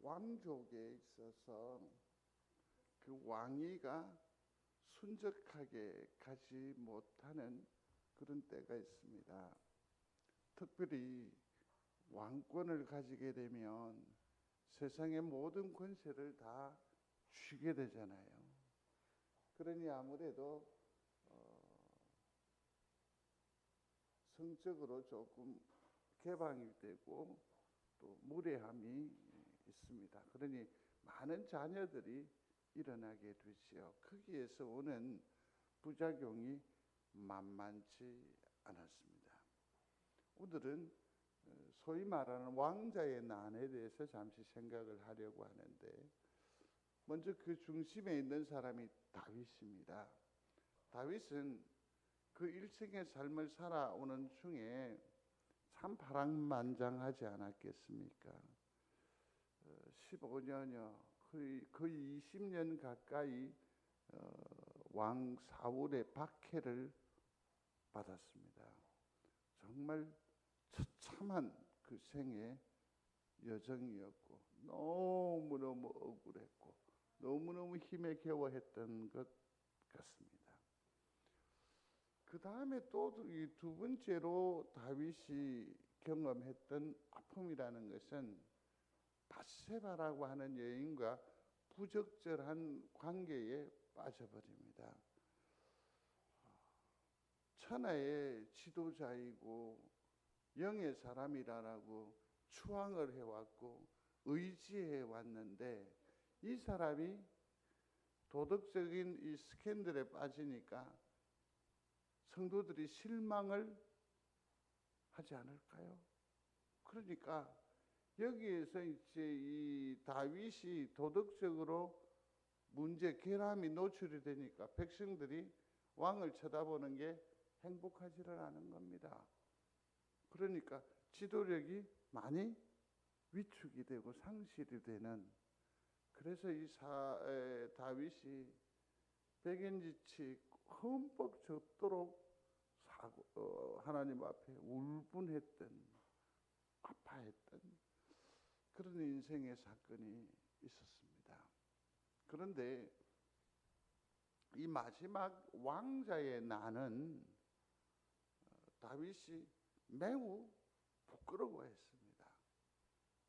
왕족에 있어서 그 왕위가 순적하게 가지 못하는 그런 때가 있습니다. 특별히 왕권을 가지게 되면 세상의 모든 권세를 다 쥐게 되잖아요. 그러니 아무래도 성적으로 조금 개방이 되고 또 무례함이 있습니다. 그러니 많은 자녀들이 일어나게 되지요. 거기에서 오는 부작용이 만만치 않았습니다. 오늘은 소위 말하는 왕자의 난에 대해서 잠시 생각을 하려고 하는데, 먼저 그 중심에 있는 사람이 다윗입니다. 다윗은 그 일생의 삶을 살아오는 중에 참 파란만장하지 않았겠습니까? 15년여 거의 20년 가까이 왕 사울의 박해를 받았습니다. 정말 처참한 그 생의 여정이었고 너무너무 억울했고 너무너무 힘에 겨워했던 것 같습니다. 그 다음에 또 이 두 번째로 다윗이 경험했던 아픔이라는 것은 밧세바라고 하는 여인과 부적절한 관계에 빠져버립니다. 천하의 지도자이고 영의 사람이라고 추앙을 해왔고 의지해 왔는데, 이 사람이 도덕적인 이 스캔들에 빠지니까 성도들이 실망을 하지 않을까요? 그러니까 여기에서 이제 이 다윗이 도덕적으로 문제 결함이 노출이 되니까 백성들이 왕을 쳐다보는 게 행복하지를 않은 겁니다. 그러니까 지도력이 많이 위축이 되고 상실이 되는, 그래서 이 다윗이 백인지치 흠뻑 젖도록 하나님 앞에 울분했던, 아파했던 그런 인생의 사건이 있었습니다. 그런데 이 마지막 왕자의 난은 다윗이 매우 부끄러워했습니다.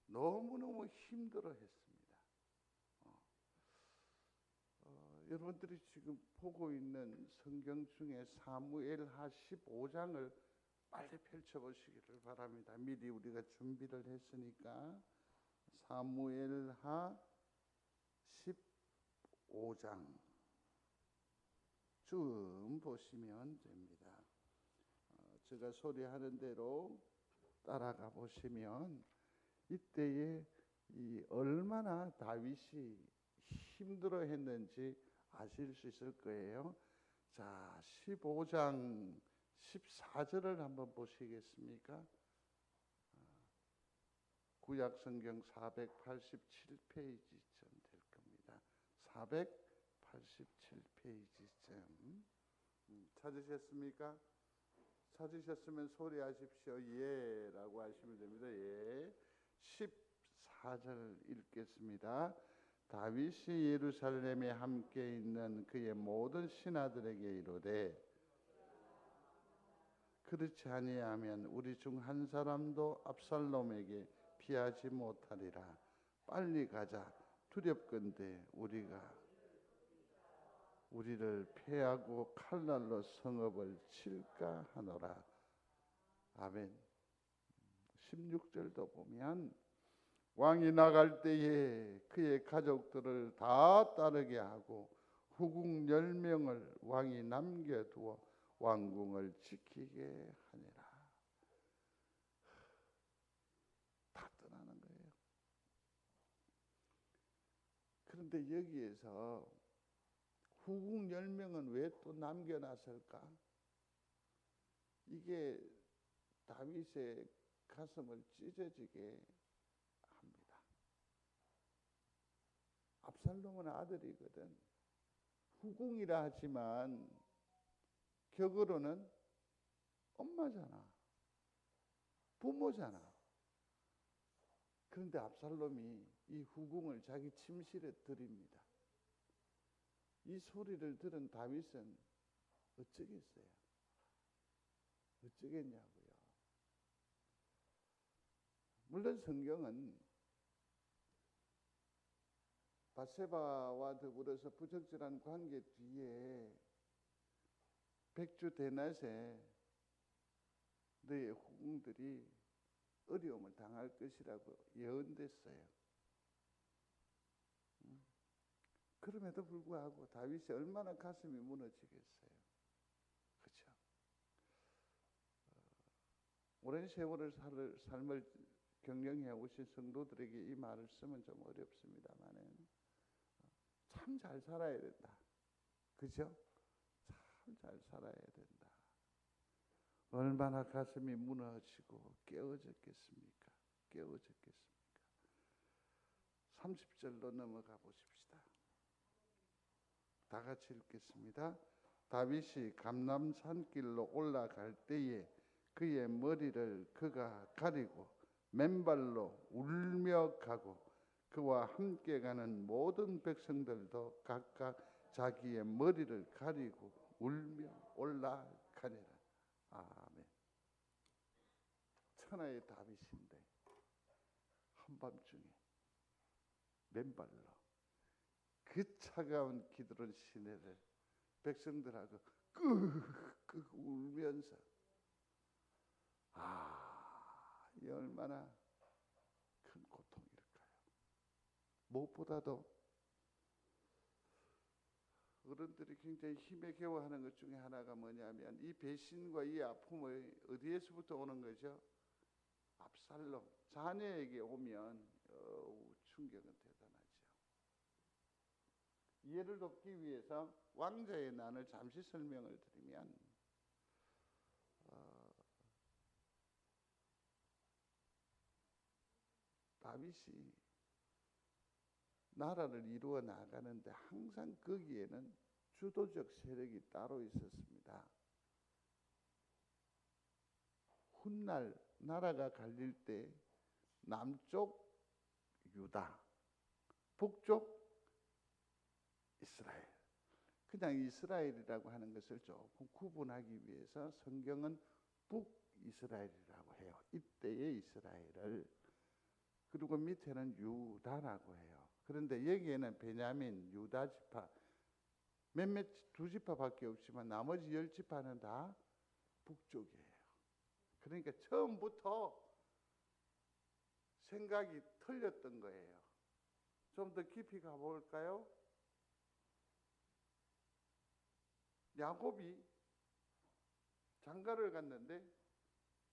너무너무 힘들어했습니다. 여러분들이 지금 보고 있는 성경 중에 사무엘하 15장을 빨리 펼쳐보시기를 바랍니다. 미리 우리가 준비를 했으니까 사무엘하 15장 쭉 보시면 됩니다. 제가 소리하는 대로 따라가 보시면 이때에 얼마나 다윗이 힘들어했는지 아실 수 있을 거예요. 자, 15장 14절을 한번 보시겠습니까? 구약성경 487페이지쯤 될 겁니다. 487페이지쯤 찾으셨습니까? 찾으셨으면 소리하십시오. 예 라고 하시면 됩니다. 예. 14절 읽겠습니다. 다윗이 예루살렘에 함께 있는 그의 모든 신하들에게 이르되, 그렇지 아니하면 우리 중 한 사람도 압살롬에게 피하지 못하리라. 빨리 가자. 두렵건대 우리를 패하고 칼날로 성읍을 칠까 하노라. 아멘. 16절도 보면 왕이 나갈 때에 그의 가족들을 다 따르게 하고 후궁 10명을 왕이 남겨두어 왕궁을 지키게 하니라. 다 떠나는 거예요. 그런데 여기에서 후궁 10명은 왜 또 남겨놨을까? 이게 다윗의 가슴을 찢어지게 합니다. 압살롬은 아들이거든. 후궁이라 하지만 격으로는 엄마잖아. 부모잖아. 그런데 압살롬이 이 후궁을 자기 침실에 들입니다. 이 소리를 들은 다윗은 어쩌겠어요? 어쩌겠냐고요. 물론 성경은 바세바와 더불어서 부적절한 관계 뒤에 백주 대낮에 너의 후궁들이 어려움을 당할 것이라고 예언됐어요. 그럼에도 불구하고 다윗이 얼마나 가슴이 무너지겠어요. 그렇죠? 오랜 세월을 삶을 경영해 오신 성도들에게 이 말을 쓰면 좀 어렵습니다만은 참 잘 살아야 된다. 그죠? 참 잘 살아야 된다. 얼마나 가슴이 무너지고 깨어졌겠습니까? 깨어졌겠습니까? 30절로 넘어가 보십시다. 다 같이 읽겠습니다. 다윗이 감람산길로 올라갈 때에 그의 머리를 그가 가리고 맨발로 울며 가고 그와 함께 가는 모든 백성들도 각각 자기의 머리를 가리고 울며 올라가니라. 아멘. 천하의 다윗인데 한밤중에 맨발로 그 차가운 기드론 시내를 백성들하고 끄끄 울면서 이 얼마나 큰 고통일까요? 무엇보다도 어른들이 굉장히 힘에 겨워하는 것 중에 하나가 뭐냐면 이 배신과 이 아픔이 어디에서부터 오는 거죠? 압살롬 자녀에게 오면 충격은 대단하죠. 이해를 돕기 위해서 왕자의 난을 잠시 설명을 드리면 다윗이 나라를 이루어 나가는데 항상 거기에는 주도적 세력이 따로 있었습니다. 훗날 나라가 갈릴 때 남쪽 유다, 북쪽 이스라엘. 그냥 이스라엘이라고 하는 것을 조금 구분하기 위해서 성경은 북이스라엘이라고 해요. 이때의 이스라엘을. 그리고 밑에는 유다라고 해요. 그런데 여기에는 베냐민, 유다 지파 몇몇 두 지파밖에 없지만 나머지 10지파는 다 북쪽이에요. 그러니까 처음부터 생각이 틀렸던 거예요. 좀 더 깊이 가볼까요? 야곱이 장가를 갔는데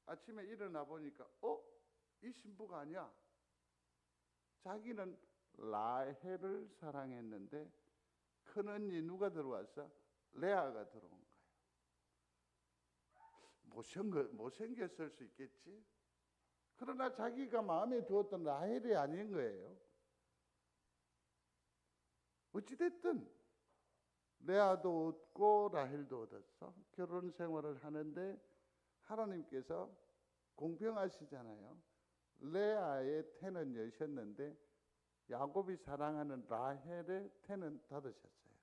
아침에 일어나 보니까 이 신부가 아니야. 자기는 라헬을 사랑했는데 큰언니 누가 들어왔어? 레아가 들어온 거예요. 못생겼을 수 있겠지. 그러나 자기가 마음에 두었던 라헬이 아닌 거예요. 어찌됐든 레아도 얻고 라헬도 얻었어. 결혼 생활을 하는데 하나님께서 공평하시잖아요. 레아의 태는 여셨는데 야곱이 사랑하는 라헬의 태는 닫으셨어요.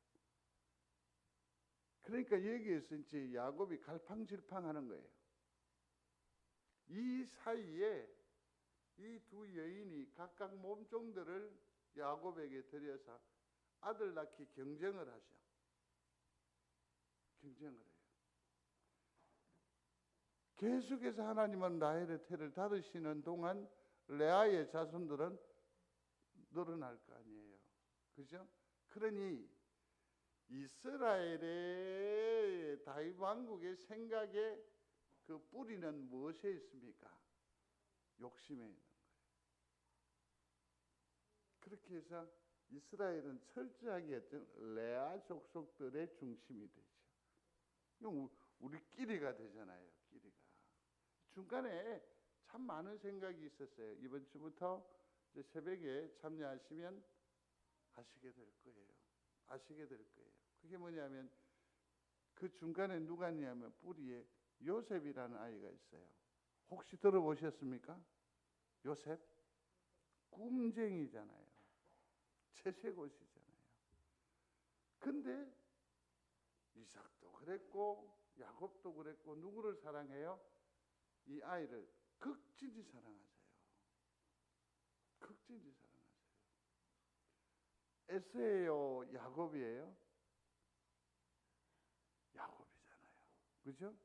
그러니까 여기에서 이제 야곱이 갈팡질팡하는 거예요. 이 사이에 이 두 여인이 각각 몸종들을 야곱에게 드려서 아들 낳기 경쟁을 하죠. 경쟁을 해요. 계속해서 하나님은 라헬의 태를 닫으시는 동안 레아의 자손들은 늘어날 거 아니에요. 그죠? 그러니 이스라엘의 다윗 왕국의 생각에 그 뿌리는 무엇에 있습니까? 욕심에 있는 거예요. 그렇게 해서 이스라엘은 철저하게 어떤 레아 족속들의 중심이 되죠. 우리끼리가 되잖아요. 끼리가. 중간에 참 많은 생각이 있었어요. 이번 주부터 이제 새벽에 참여하시면 아시게 될 거예요. 아시게 될 거예요. 그게 뭐냐면 그 중간에 누가 있냐면 뿌리에 요셉이라는 아이가 있어요. 혹시 들어보셨습니까? 요셉? 꿈쟁이잖아요. 채색옷이잖아요. 근데 이삭도 그랬고 야곱도 그랬고 누구를 사랑해요? 이 아이를 극진히 사랑하세요. 극진히 사랑하세요. 에서예요? 야곱이에요? 야곱이잖아요. 그죠?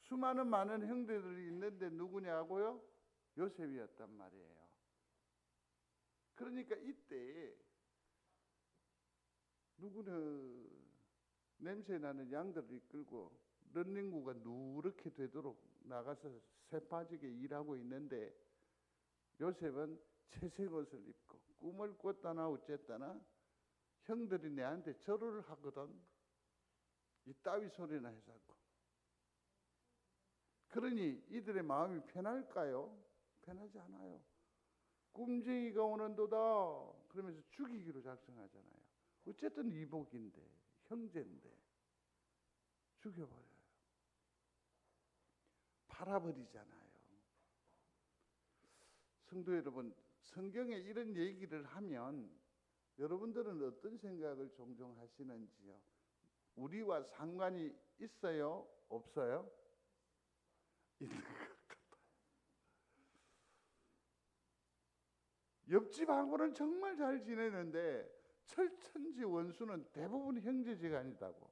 수많은 많은 형제들이 있는데 누구냐고요? 요셉이었단 말이에요. 그러니까 이때 누구는 냄새나는 양들을 이끌고 런닝구가 누렇게 되도록 나가서 새 빠지게 일하고 있는데 요셉은 채색옷을 입고 꿈을 꿨다나 어쨌다나 형들이 내한테 절호를 하거든. 이따위 소리나 해서고. 그러니 이들의 마음이 편할까요? 편하지 않아요. 꿈쟁이가 오는도다 그러면서 죽이기로 작정하잖아요. 어쨌든 이복인데 형제인데 죽여버려요. 팔아버리잖아요. 성도 여러분, 성경에 이런 얘기를 하면 여러분들은 어떤 생각을 종종 하시는지요? 우리와 상관이 있어요? 없어요? 있는 것 같아요. 옆집하고는 정말 잘 지내는데 철천지 원수는 대부분 형제지간이다고.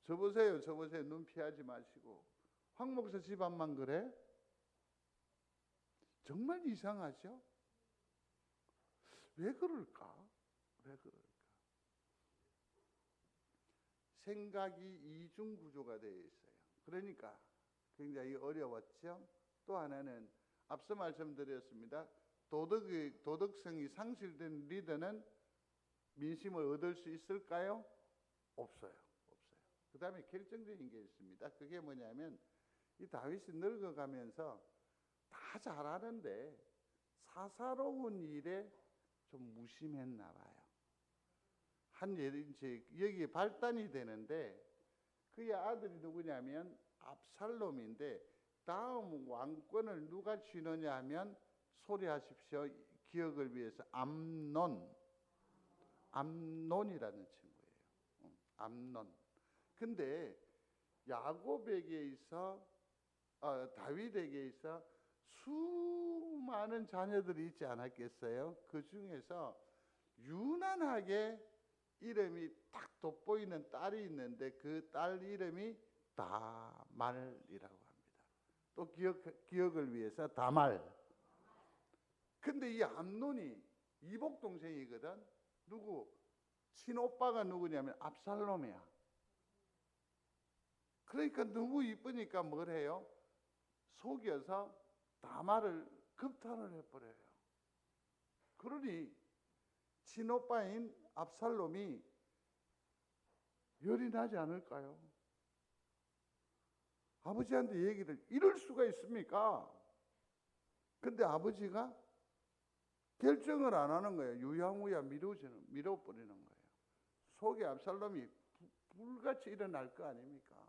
저보세요. 눈 피하지 마시고. 황 목사 집안만 그래? 정말 이상하죠? 왜 그럴까? 왜 그럴까? 생각이 이중 구조가 되어 있어요. 그러니까 굉장히 어려웠죠. 또 하나는 앞서 말씀드렸습니다. 도덕성이 상실된 리더는 민심을 얻을 수 있을까요? 없어요. 그 다음에 결정적인 게 있습니다. 그게 뭐냐면 이 다윗이 늙어가면서 다 잘하는데 사사로운 일에 좀 무심했나 봐요. 한 예를 이제 여기에 발단이 되는데 그의 아들이 누구냐면 압살롬인데 다음 왕권을 누가 쥐느냐 하면 소리하십시오. 기억을 위해서 암논이라는 친구예요. 암논. 근데 야곱에게 있어 다윗에게 있어 수많은 자녀들이 있지 않았겠어요? 그 중에서 유난하게 이름이 딱 돋보이는 딸이 있는데 그 딸 이름이 다말이라고 합니다. 또 기억을 위해서 다말. 근데 이 암논이 이복 동생이거든. 누구? 친오빠가 누구냐면 압살롬이야. 그러니까 너무 이쁘니까 뭘 해요? 속여서 다말을 급탄을 해버려요. 그러니 친오빠인 압살롬이 열이 나지 않을까요? 아버지한테 얘기를 이럴 수가 있습니까? 근데 아버지가 결정을 안 하는 거예요. 유야무야 밀어버리는 거예요. 속에 압살롬이 불같이 일어날 거 아닙니까?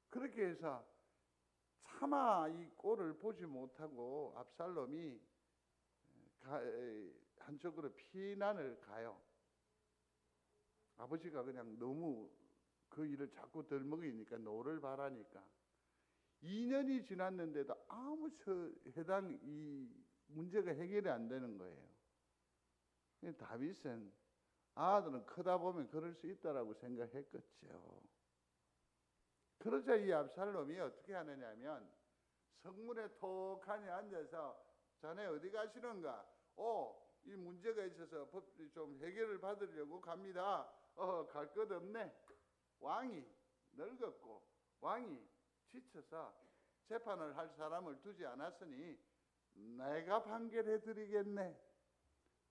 그렇게 해서 차마 이 꼴을 보지 못하고 압살롬이 한쪽으로 피난을 가요. 아버지가 그냥 너무 그 일을 자꾸 덜먹이니까 노를 바라니까 2년이 지났는데도 아무 해당 이 문제가 해결이 안 되는 거예요. 다윗은 아들은 크다 보면 그럴 수 있다라고 생각했겠죠. 그러자 이 압살롬이 어떻게 하느냐면 성문에 톡하니 앉아서 자네 어디 가시는가? 이 문제가 있어서 좀 해결을 받으려고 갑니다. 갈 것 없네. 왕이 늙었고 왕이 지쳐서 재판을 할 사람을 두지 않았으니 내가 판결해 드리겠네.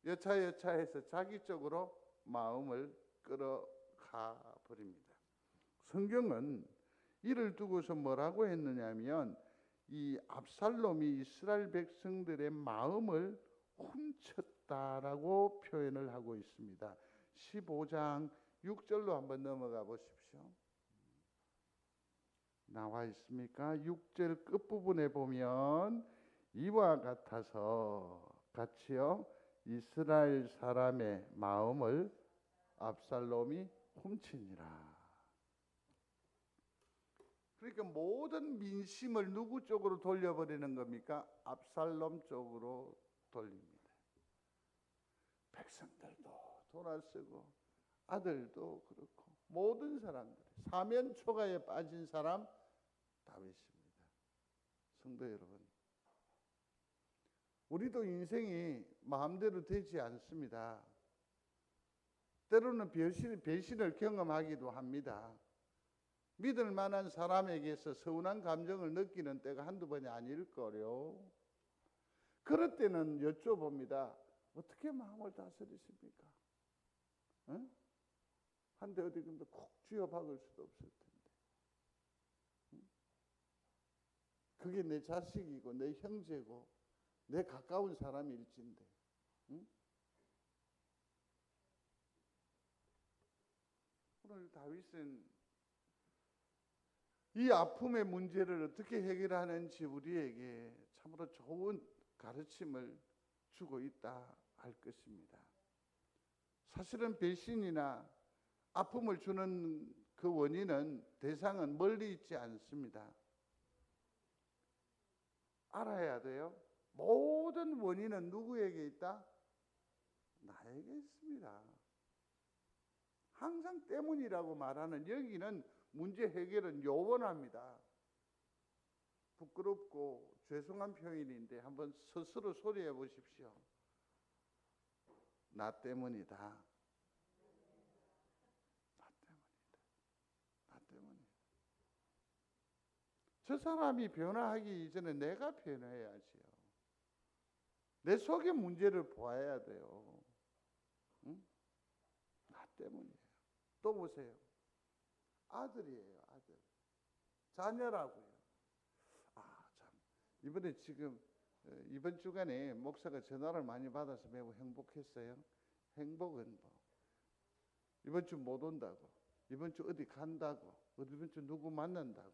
여차여차해서 자기 쪽으로 마음을 끌어가 버립니다. 성경은 이를 두고서 뭐라고 했느냐면 이 압살롬이 이스라엘 백성들의 마음을 훔쳤다라고 표현을 하고 있습니다. 15장 6절로 한번 넘어가 보십시오. 나와 있습니까? 6절 끝부분에 보면 이와 같아서 같이요 이스라엘 사람의 마음을 압살롬이 훔치니라. 그러니까 모든 민심을 누구 쪽으로 돌려버리는 겁니까? 압살롬 쪽으로 돌립니다. 백성들도 돌아서고 아들도 그렇고 모든 사람들이 사면초가에 빠진 사람 다윗입니다. 성도 여러분, 우리도 인생이 마음대로 되지 않습니다. 때로는 배신을 경험하기도 합니다. 믿을 만한 사람에게서 서운한 감정을 느끼는 때가 한두 번이 아닐 거요. 그럴 때는 여쭤봅니다. 어떻게 마음을 다스리십니까? 응? 한데 어디 근데 콕 쥐어 박을 수도 없을 텐데. 응? 그게 내 자식이고 내 형제고 내 가까운 사람일진데. 응? 오늘 다윗은 이 아픔의 문제를 어떻게 해결하는지 우리에게 참으로 좋은 가르침을 주고 있다 할 것입니다. 사실은 배신이나 아픔을 주는 그 원인은 대상은 멀리 있지 않습니다. 알아야 돼요. 모든 원인은 누구에게 있다? 나에게 있습니다. 항상 때문이라고 말하는 여기는 문제 해결은 요원합니다. 부끄럽고 죄송한 표현인데 한번 스스로 소리해 보십시오. 나 때문이다. 나 때문이다. 나 때문이다. 저 사람이 변화하기 이전에 내가 변해야지요. 내 속의 문제를 보아야 돼요. 응? 나 때문이에요. 또 보세요. 아들이에요, 아들. 자녀라고요. 아, 참. 이번에 지금 이번 주간에 목사가 전화를 많이 받아서 매우 행복했어요. 행복은 뭐 이번 주 못 온다고, 이번 주 어디 간다고, 이번 주 누구 만난다고,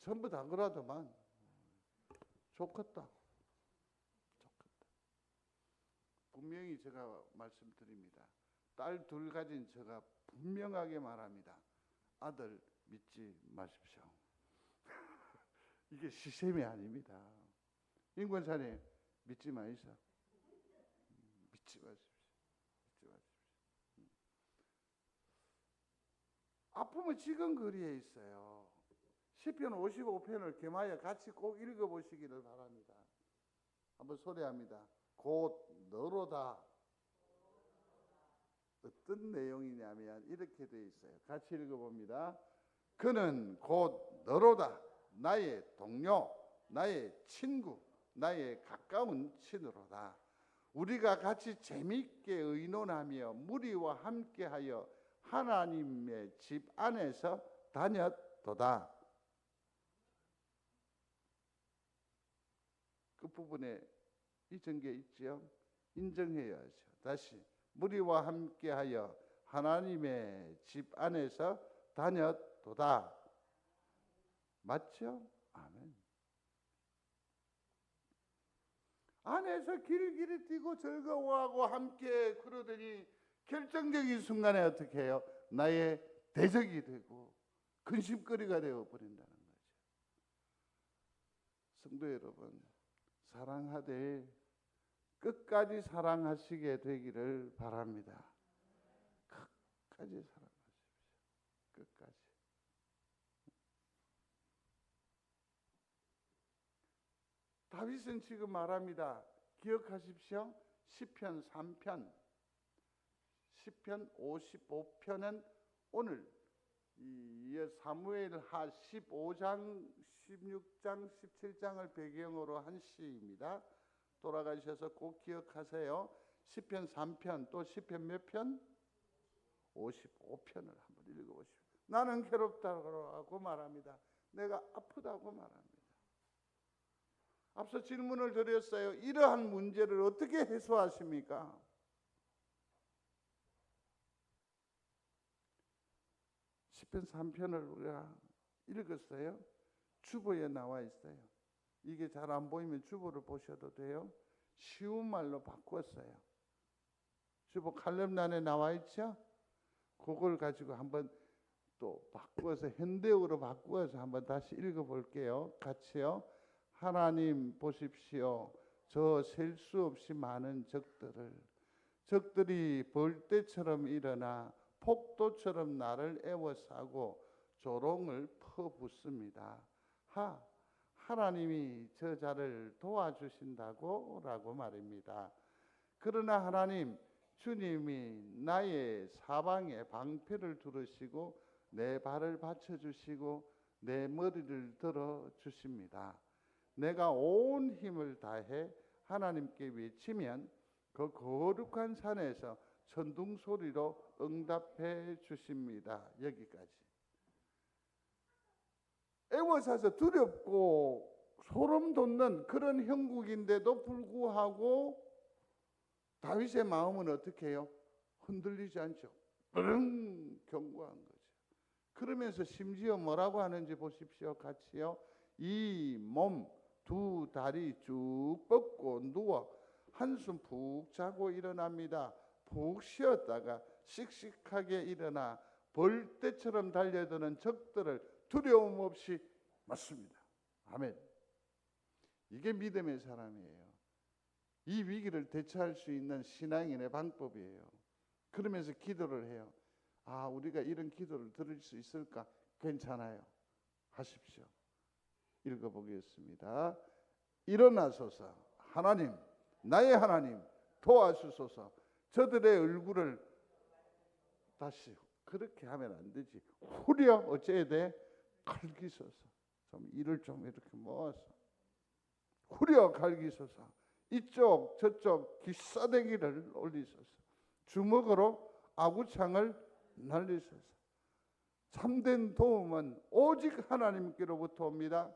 전부 다 그러더만 좋겠다. 분명히 제가 말씀드립니다. 딸 둘 가진 제가 분명하게 말합니다. 아들 믿지 마십시오. 이게 시샘이 아닙니다. 인권사님 믿지 마이소. 믿지 마십시오. 믿지 마십시오. 아픔은 지금 거리에 있어요. 시편 55편을 겸하여 같이 꼭 읽어보시기를 바랍니다. 한번 소리합니다. 곧 너로다. 어떤 내용이냐면 이렇게 되어 있어요. 같이 읽어봅니다. 그는 곧 너로다. 나의 동료, 나의 친구, 나의 가까운 친으로다. 우리가 같이 재미있게 의논하며 무리와 함께하여 하나님의 집 안에서 다녔도다. 그 부분에 이 전개 있죠. 인정해야죠. 다시 무리와 함께하여 하나님의 집 안에서 다녔도다. 맞죠? 아멘. 안에서 길길이 뛰고 즐거워하고 함께 그러더니 결정적인 순간에 어떻게 해요? 나의 대적이 되고 근심거리가 되어버린다는 거죠. 성도 여러분, 사랑하되 끝까지 사랑하시게 되기를 바랍니다. 끝까지 사랑하십시오. 끝까지. 다윗은 지금 말합니다. 기억하십시오. 시편 3편, 시편 55편은 오늘 이 사무엘하 15장, 16장, 17장을 배경으로 한 시입니다. 돌아가셔서 꼭 기억하세요. 시편 3편 또 시편 몇 편? 55편을 한번 읽어보십시오. 나는 괴롭다고 말합니다. 내가 아프다고 말합니다. 앞서 질문을 드렸어요. 이러한 문제를 어떻게 해소하십니까? 시편 3편을 우리가 읽었어요. 주보에 나와 있어요. 이게 잘 안 보이면 주보를 보셔도 돼요. 쉬운 말로 바꿨어요. 주보 칼럼란에 나와 있죠? 그걸 가지고 한번 또 바꾸어서 현대어로 바꾸어서 한번 다시 읽어볼게요. 같이요. 하나님 보십시오. 저 셀 수 없이 많은 적들이 벌떼처럼 일어나 폭도처럼 나를 애워싸고 조롱을 퍼붓습니다. 하나님이 저자를 도와주신다고 라고 말입니다. 그러나 하나님, 주님이 나의 사방에 방패를 두르시고 내 발을 받쳐주시고 내 머리를 들어주십니다. 내가 온 힘을 다해 하나님께 외치면 그 거룩한 산에서 천둥 소리로 응답해 주십니다. 여기까지. 애워싸서 두렵고 소름 돋는 그런 형국인데도 불구하고 다윗의 마음은 어떻게 해요? 흔들리지 않죠. 으릉 견고한 거죠. 그러면서 심지어 뭐라고 하는지 보십시오. 같이요. 이 몸 두 다리 쭉 뻗고 누워 한숨 푹 자고 일어납니다. 푹 쉬었다가 씩씩하게 일어나 벌떼처럼 달려드는 적들을 두려움 없이 맞습니다. 아멘. 이게 믿음의 사람이에요. 이 위기를 대처할 수 있는 신앙인의 방법이에요. 그러면서 기도를 해요. 우리가 이런 기도를 들을 수 있을까? 괜찮아요. 하십시오. 읽어보겠습니다. 일어나소서. 하나님, 나의 하나님 도와주소서. 저들의 얼굴을 다시 그렇게 하면 안 되지. 후려 어째야 돼? 갈기소서. 좀 이를 좀 이렇게 모아서 후려 갈기소서. 이쪽 저쪽 기싸대기를 올리소서. 주먹으로 아구창을 날리소서. 참된 도움은 오직 하나님께로부터 옵니다.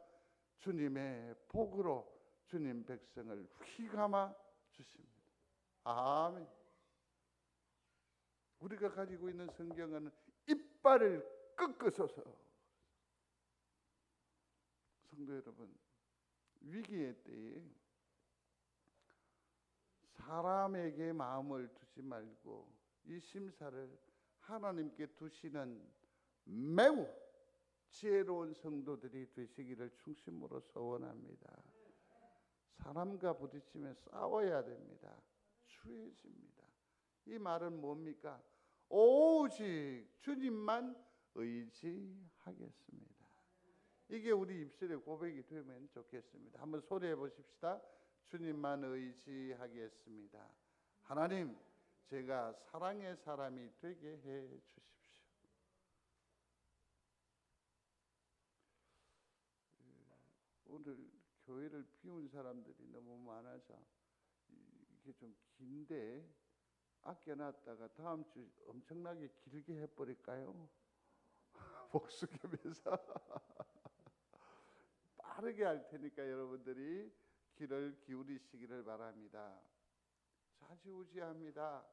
주님의 복으로 주님 백성을 휘감아 주십니다. 아멘. 우리가 가지고 있는 성경은 이빨을 꺾으소서. 성도 여러분, 위기의 때에 사람에게 마음을 두지 말고 이 심사를 하나님께 두시는 매우 지혜로운 성도들이 되시기를 중심으로 소원합니다. 사람과 부딪히면 싸워야 됩니다. 추해집니다. 이 말은 뭡니까? 오직 주님만 의지하겠습니다. 이게 우리 입술의 고백이 되면 좋겠습니다. 한번 소리해 보십시다. 주님만 의지하겠습니다. 하나님, 제가 사랑의 사람이 되게 해 주십시오. 오늘 교회를 비운 사람들이 너무 많아서 이게 좀 긴데 아껴놨다가 다음 주 엄청나게 길게 해버릴까요? 복수겸해서 빠르게 할 테니까 여러분들이 귀를 기울이시기를 바랍니다. 좌지우지합니다.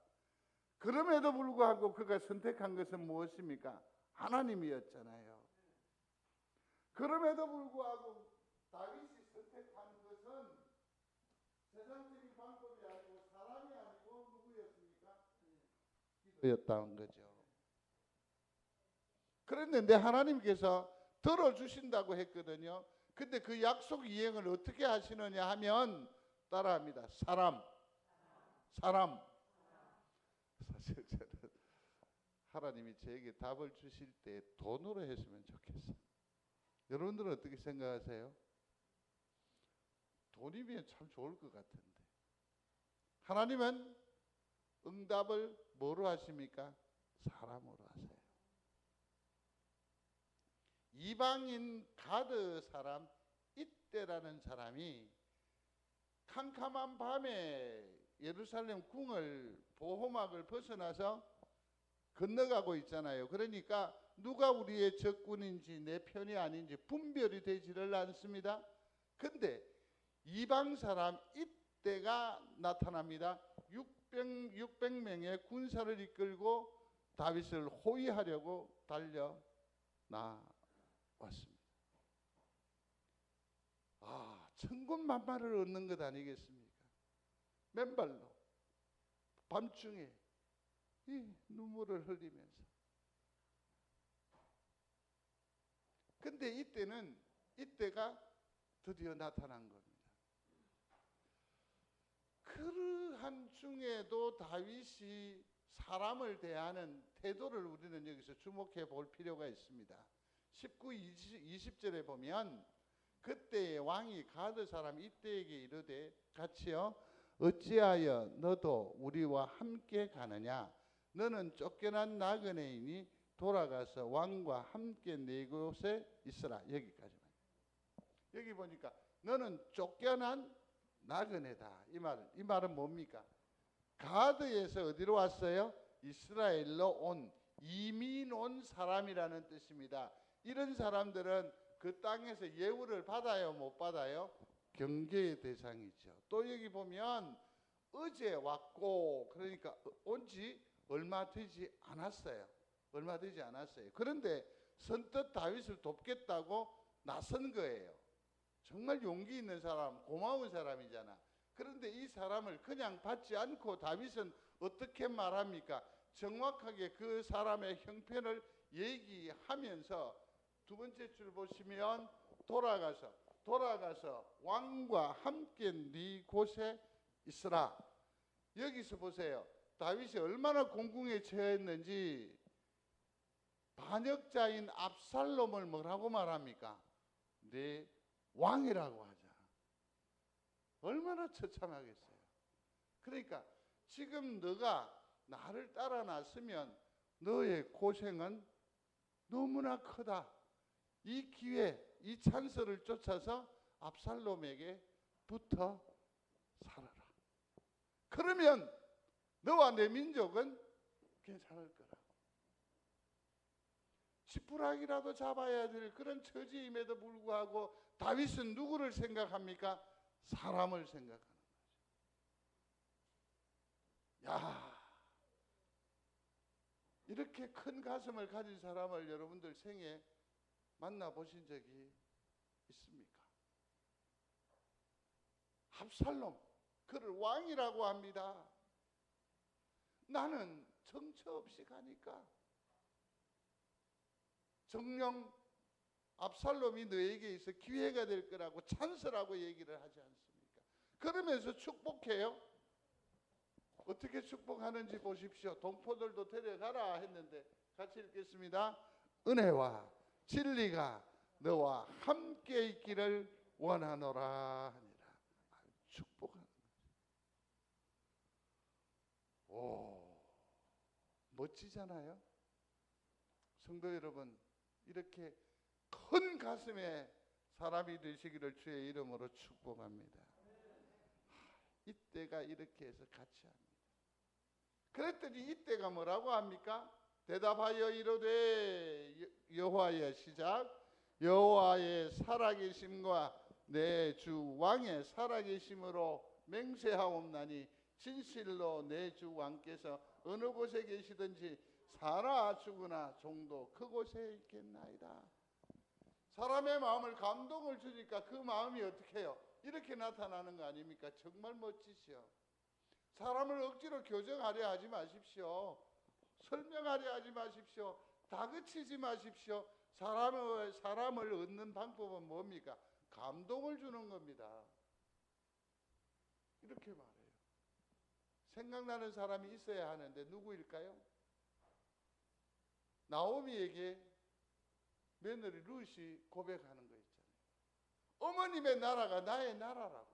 그럼에도 불구하고 그가 선택한 것은 무엇입니까? 하나님이었잖아요. 그럼에도 불구하고 다윗이 선택한 것은 세상적인 방법이 아니고 사람이 아니고 누구였습니까? 기도였다는 거죠. 그랬는데 하나님께서 들어주신다고 했거든요. 근데 그 약속 이행을 어떻게 하시느냐 하면 따라합니다. 사람. 사실 저는 하나님이 저에게 답을 주실 때 돈으로 했으면 좋겠어요. 여러분들은 어떻게 생각하세요? 돈이면 참 좋을 것 같은데 하나님은 응답을 뭐로 하십니까? 사람으로 하세요. 이방인 가드 사람 이때라는 사람이 캄캄한 밤에 예루살렘 궁을 보호막을 벗어나서 건너가고 있잖아요. 그러니까 누가 우리의 적군인지 내 편이 아닌지 분별이 되지를 않습니다. 근데 이방 사람 이때가 나타납니다. 600명의 군사를 이끌고 다윗을 호위하려고 달려 나왔습니다. 천군만마를 얻는 것 아니겠습니까? 맨발로 밤중에 이 눈물을 흘리면서. 근데 이때가 드디어 나타난 겁니다. 그러한 중에도 다윗이 사람을 대하는 태도를 우리는 여기서 주목해 볼 필요가 있습니다. 19, 20절에 보면 그때의 왕이 가드 사람 이때에게 이르되 같이요 어찌하여 너도 우리와 함께 가느냐 너는 쫓겨난 나그네이니 돌아가서 왕과 함께 네 곳에 있으라. 여기까지만. 여기 보니까 너는 쫓겨난 나그네다. 이 말은 뭡니까? 가드에서 어디로 왔어요? 이스라엘로 온 이민 온 사람이라는 뜻입니다. 이런 사람들은 그 땅에서 예우를 받아요, 못 받아요? 경계의 대상이죠. 또 여기 보면 어제 왔고 그러니까 온지 얼마 되지 않았어요. 그런데 선뜻 다윗을 돕겠다고 나선 거예요. 정말 용기 있는 사람, 고마운 사람이잖아. 그런데 이 사람을 그냥 받지 않고 다윗은 어떻게 말합니까? 정확하게 그 사람의 형편을 얘기하면서 두 번째 줄 보시면 돌아가서 왕과 함께 네 곳에 있으라. 여기서 보세요. 다윗이 얼마나 공궁에 처했는지 반역자인 압살롬을 뭐라고 말합니까? 네 왕이라고 하자. 얼마나 처참하겠어요. 그러니까 지금 너가 나를 따라 나서면 너의 고생은 너무나 크다. 이 기회, 이 찬스를 쫓아서 압살롬에게 붙어 살아라. 그러면 너와 내 민족은 괜찮을 거라. 지푸라기라도 잡아야 될 그런 처지임에도 불구하고 다윗은 누구를 생각합니까? 사람을 생각하는 거죠. 야, 이렇게 큰 가슴을 가진 사람을 여러분들 생에 만나보신 적이 있습니까? 압살롬, 그를 왕이라고 합니다. 나는 정처 없이 가니까 정령 압살롬이 너에게 있어 기회가 될 거라고 찬스라고 얘기를 하지 않습니까? 그러면서 축복해요. 어떻게 축복하는지 보십시오. 동포들도 데려가라 했는데 같이 읽겠습니다. 은혜와 진리가 너와 함께 있기를 원하노라 하니라. 축복하는 거죠. 오, 멋지잖아요. 성도 여러분, 이렇게 큰 가슴에 사람이 되시기를 주의 이름으로 축복합니다. 이때가 이렇게 해서 같이 합니다. 그랬더니 이때가 뭐라고 합니까? 대답하여 이르되 여호와의 시작 여호와의 살아계심과 내 주 왕의 살아계심으로 맹세하옵나니 진실로 내 주 왕께서 어느 곳에 계시든지 사나 죽으나 종도 그곳에 있겠나이다. 사람의 마음을 감동을 주니까 그 마음이 어떻게 해요? 이렇게 나타나는 거 아닙니까? 정말 멋지시오. 사람을 억지로 교정하려 하지 마십시오. 설명하려 하지 마십시오. 다그치지 마십시오. 사람을 얻는 방법은 뭡니까? 감동을 주는 겁니다. 이렇게 말해요. 생각나는 사람이 있어야 하는데 누구일까요? 나오미에게 며느리 룻이 고백하는 거 있잖아요. 어머님의 나라가 나의 나라라고.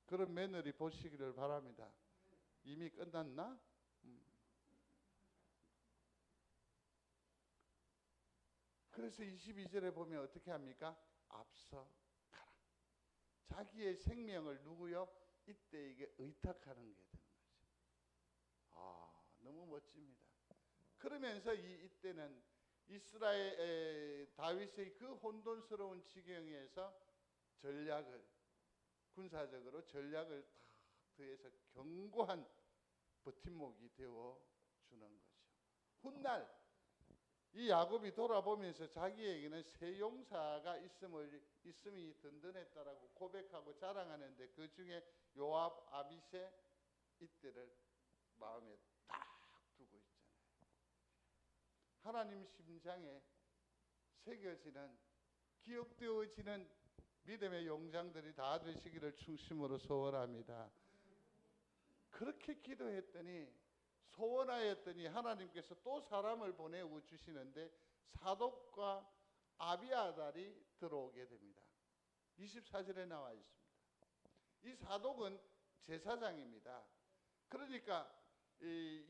그런 며느리 보시기를 바랍니다. 이미 끝났나? 그래서 22절에 보면 어떻게 합니까? 앞서 가라. 자기의 생명을 누구요? 이때에게 의탁하는 게 되는 거죠. 아, 너무 멋집니다. 그러면서 이때는 이스라엘 다윗의 그 혼돈스러운 지경에서 군사적으로 전략을 탁 더해서 견고한 버팀목이 되어 주는 거죠. 훗날 이 야곱이 돌아보면서 자기에게는 세 용사가 있음이 든든했다라고 고백하고 자랑하는데 그 중에 요압, 아비새 이때를 마음에 딱 두고 있잖아요. 하나님 심장에 새겨지는 기억되어지는 믿음의 용장들이 다 되시기를 중심으로 소원합니다. 그렇게 기도했더니 소원하였더니 하나님께서 또 사람을 보내어 주시는데 사독과 아비아달이 들어오게 됩니다. 24절에 나와 있습니다. 이 사독은 제사장입니다. 그러니까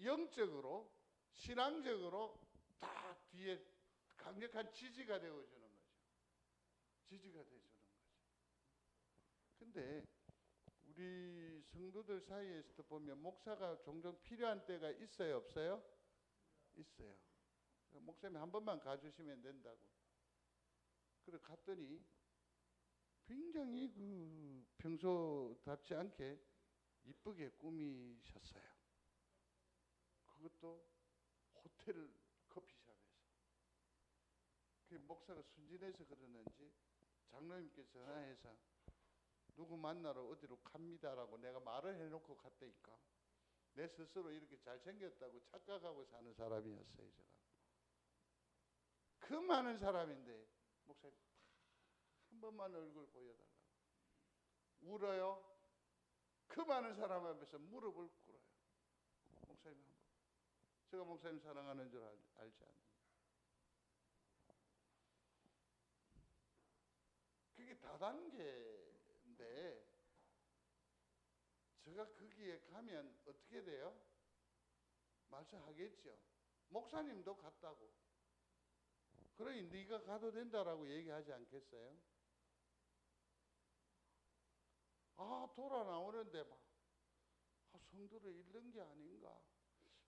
영적으로 신앙적으로 딱 뒤에 강력한 지지가 되어주는 거죠. 지지가 되어주는 거죠. 근데 우리 성도들 사이에서도 보면 목사가 종종 필요한 때가 있어요, 없어요? 있어요. 목사님 한 번만 가주시면 된다고. 그래 갔더니 굉장히 평소답지 않게 이쁘게 꾸미셨어요. 그것도 호텔 커피숍에서. 그 목사가 순진해서 그러는지 장로님께 전화해서 누구 만나러 어디로 갑니다라고 내가 말을 해놓고 갔다니까. 내 스스로 이렇게 잘생겼다고 착각하고 사는 사람이었어요. 제가. 그 많은 사람인데 목사님 한 번만 얼굴 보여달라고. 울어요. 그 많은 사람 앞에서 무릎을 꿇어요. 목사님 한 번. 제가 목사님 사랑하는 줄 알지 않나요? 그게 다단계인데 제가 거기에 가면 어떻게 돼요? 말씀하겠죠. 목사님도 갔다고. 그러니 네가 가도 된다라고 얘기하지 않겠어요? 돌아 나오는데 막 성도를 잃는 게 아닌가?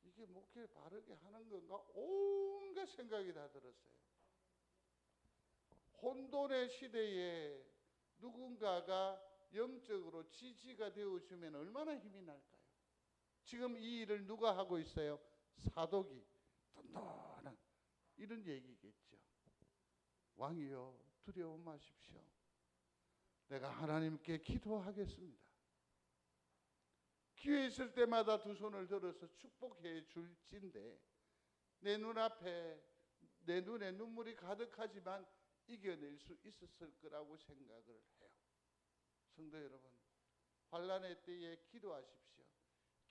이게 목회 바르게 하는 건가? 온갖 생각이 다 들었어요. 혼돈의 시대에 누군가가 영적으로 지지가 되어주면 얼마나 힘이 날까요? 지금 이 일을 누가 하고 있어요? 사독이 든든한 이런 얘기겠죠. 왕이여 두려워 마십시오. 내가 하나님께 기도하겠습니다. 기회 있을 때마다 두 손을 들어서 축복해 줄진데 내 눈앞에 내 눈에 눈물이 가득하지만 이겨낼 수 있었을 거라고 생각을 해요. 성도 여러분, 환난의 때에 기도하십시오.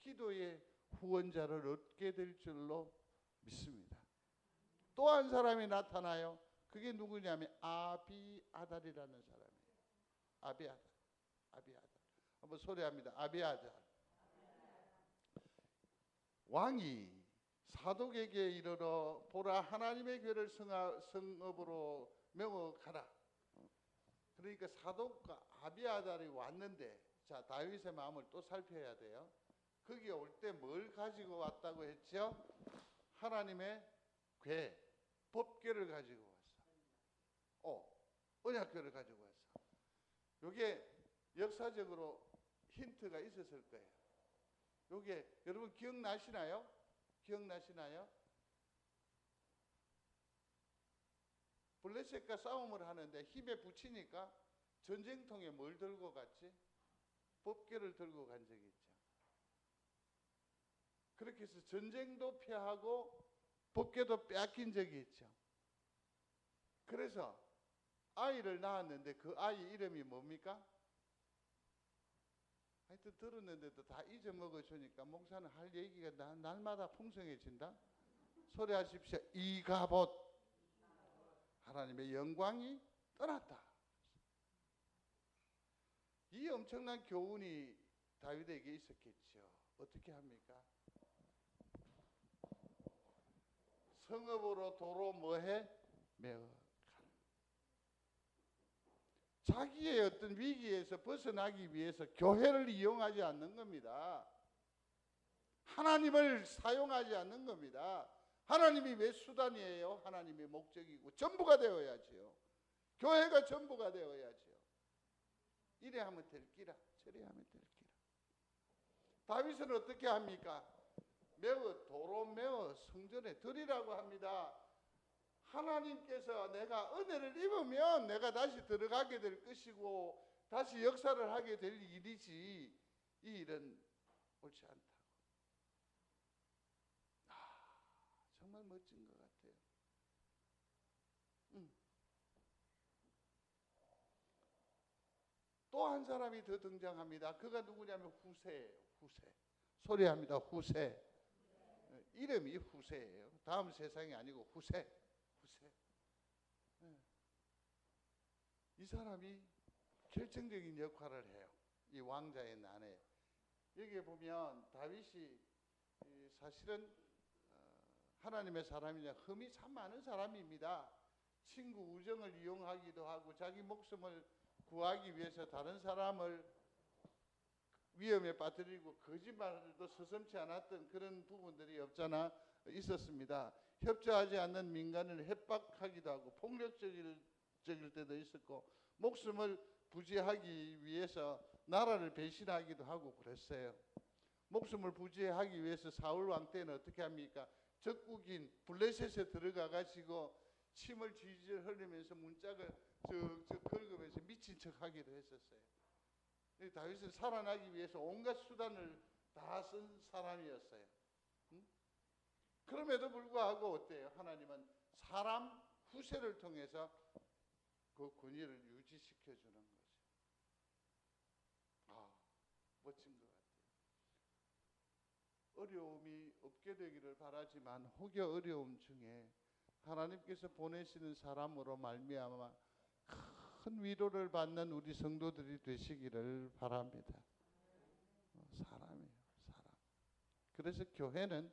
기도의 후원자를 얻게 될 줄로 믿습니다. 또 한 사람이 나타나요. 그게 누구냐면 아비아달이라는 사람이에요. 아비아달. 한번 소리합니다. 아비아달. 왕이 사독에게 이르러 보라 하나님의 괴를 성읍으로 명하가라. 그러니까 사독과 아비아달이 왔는데 자 다윗의 마음을 또 살펴야 돼요. 거기 올 때 뭘 가지고 왔다고 했죠? 하나님의 괴, 법궤를 가지고 왔어. 언약궤를 가지고 왔어. 이게 역사적으로 힌트가 있었을 거예요. 이게 여러분 기억나시나요? 블레셋과 싸움을 하는데 힘에 부치니까 전쟁통에 뭘 들고 갔지? 법궤를 들고 간 적이 있죠. 그렇게 해서 전쟁도 피하고 법궤도 빼앗긴 적이 있죠. 그래서 아이를 낳았는데 그 아이 이름이 뭡니까? 하여튼 들었는데도 다 잊어먹어 주니까 목사는 할 얘기가 날마다 풍성해진다. 소리하십시오. 이가봇. 하나님의 영광이 떠났다. 이 엄청난 교훈이 다윗에게 있었겠죠. 어떻게 합니까? 성읍으로 도로 뭐해? 메어 가라. 자기의 어떤 위기에서 벗어나기 위해서 교회를 이용하지 않는 겁니다. 하나님을 사용하지 않는 겁니다. 하나님이 왜 수단이에요? 하나님의 목적이고 전부가 되어야지요. 교회가 전부가 되어야지요. 이래 하면 될 기라, 저래 하면 될 기라. 다윗은 어떻게 합니까? 도로 메어 성전에 드리라고 합니다. 하나님께서 내가 은혜를 입으면 내가 다시 들어가게 될 것이고 다시 역사를 하게 될 일이지, 이 일은 옳지 않다고. 정말 멋진 것 같아요. 또 한 사람이 더 등장합니다. 그가 누구냐면 후세예요. 후세. 소리합니다. 후세. 이름이 후세예요. 다음 세상이 아니고 후세. 후세. 이 사람이 결정적인 역할을 해요. 이 왕자의 난에. 여기에 보면 다윗이 사실은 하나님의 사람이냐, 흠이 참 많은 사람입니다. 친구 우정을 이용하기도 하고 자기 목숨을 구하기 위해서 다른 사람을 위험에 빠뜨리고 거짓말도 서슴지 않았던 그런 부분들이 없잖아 있었습니다. 협조하지 않는 민간을 협박하기도 하고 폭력적일 때도 있었고, 목숨을 부지하기 위해서 나라를 배신하기도 하고 그랬어요. 목숨을 부지하기 위해서 사울 왕 때는 어떻게 합니까? 적국인 블레셋에 들어가 가지고 침을 질질 흘리면서 문짝을 긁으면서 미친 척 하기도 했었어요. 다윗은 살아나기 위해서 온갖 수단을 다 쓴 사람이었어요. 그럼에도 불구하고 어때요? 하나님은 사람 후세를 통해서 그 권위를 유지시켜 주는 거죠. 멋진 것 같아요. 어려움이 없게 되기를 바라지만 혹여 어려움 중에 하나님께서 보내시는 사람으로 말미암아 큰 위로를 받는 우리 성도들이 되시기를 바랍니다. 사람이에요, 사람. 그래서 교회는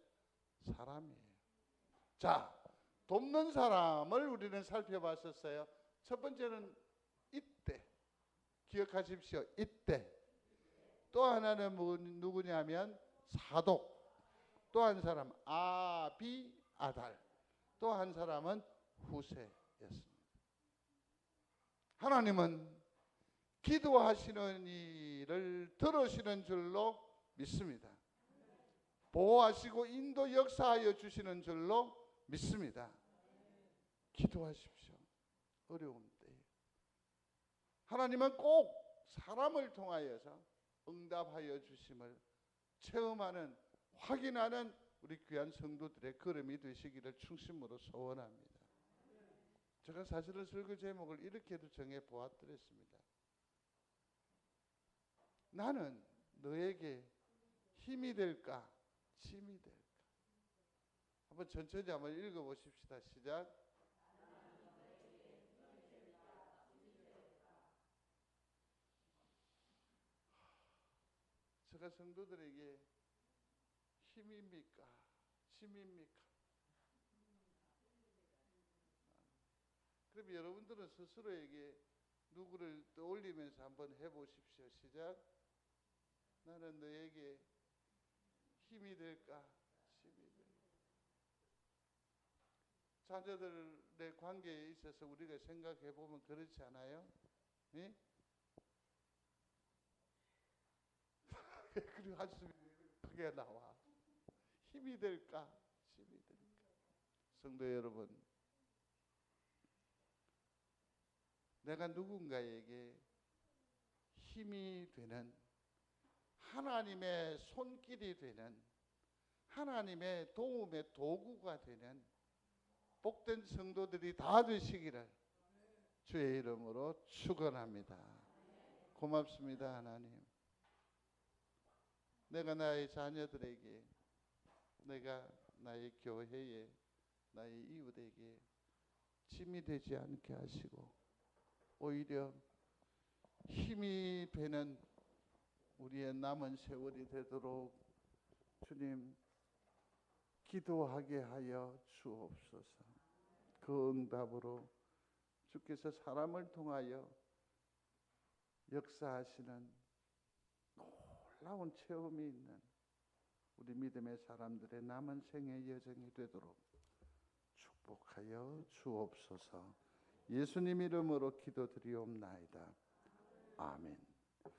사람이에요. 자, 돕는 사람을 우리는 살펴봤었어요. 첫 번째는 이때. 기억하십시오. 이때. 또 하나는 누구냐면 사독. 또 한 사람 아비아달. 또 한 사람은 후세였습니다. 하나님은 기도하시는 일을 들으시는 줄로 믿습니다. 보호하시고 인도 역사하여 주시는 줄로 믿습니다. 기도하십시오. 어려움 때에 하나님은 꼭 사람을 통하여서 응답하여 주심을 체험하는, 확인하는 우리 귀한 성도들의 걸음이 되시기를 충심으로 소원합니다. 제가 사실은 설교 제목을 이렇게도 정해 보았더랬습니다. 나는 너에게 힘이 될까, 짐이 될까? 한번 천천히 한번 읽어보십시다. 시작. 제가 성도들에게 힘입니까, 짐입니까? 그럼 여러분들은 스스로에게 누구를 떠올리면서 한번 해보십시오. 시작. 나는 너에게 힘이 될까, 짐이 될까? 자녀들의 관계에 있어서 우리가 생각해 보면 그렇지 않아요? 네? 그리고 한숨이 크게 나와. 힘이 될까, 짐이 될까? 성도 여러분, 내가 누군가에게 힘이 되는, 하나님의 손길이 되는, 하나님의 도움의 도구가 되는 복된 성도들이 다 되시기를 주의 이름으로 축원합니다. 고맙습니다. 하나님, 내가 나의 자녀들에게, 내가 나의 교회에, 나의 이웃에게 짐이 되지 않게 하시고 오히려 힘이 되는 우리의 남은 세월이 되도록 주님 기도하게 하여 주옵소서. 그 응답으로 주께서 사람을 통하여 역사하시는 놀라운 체험이 있는 우리 믿음의 사람들의 남은 생의 여정이 되도록 축복하여 주옵소서. 예수님 이름으로 기도드리옵나이다. 아멘.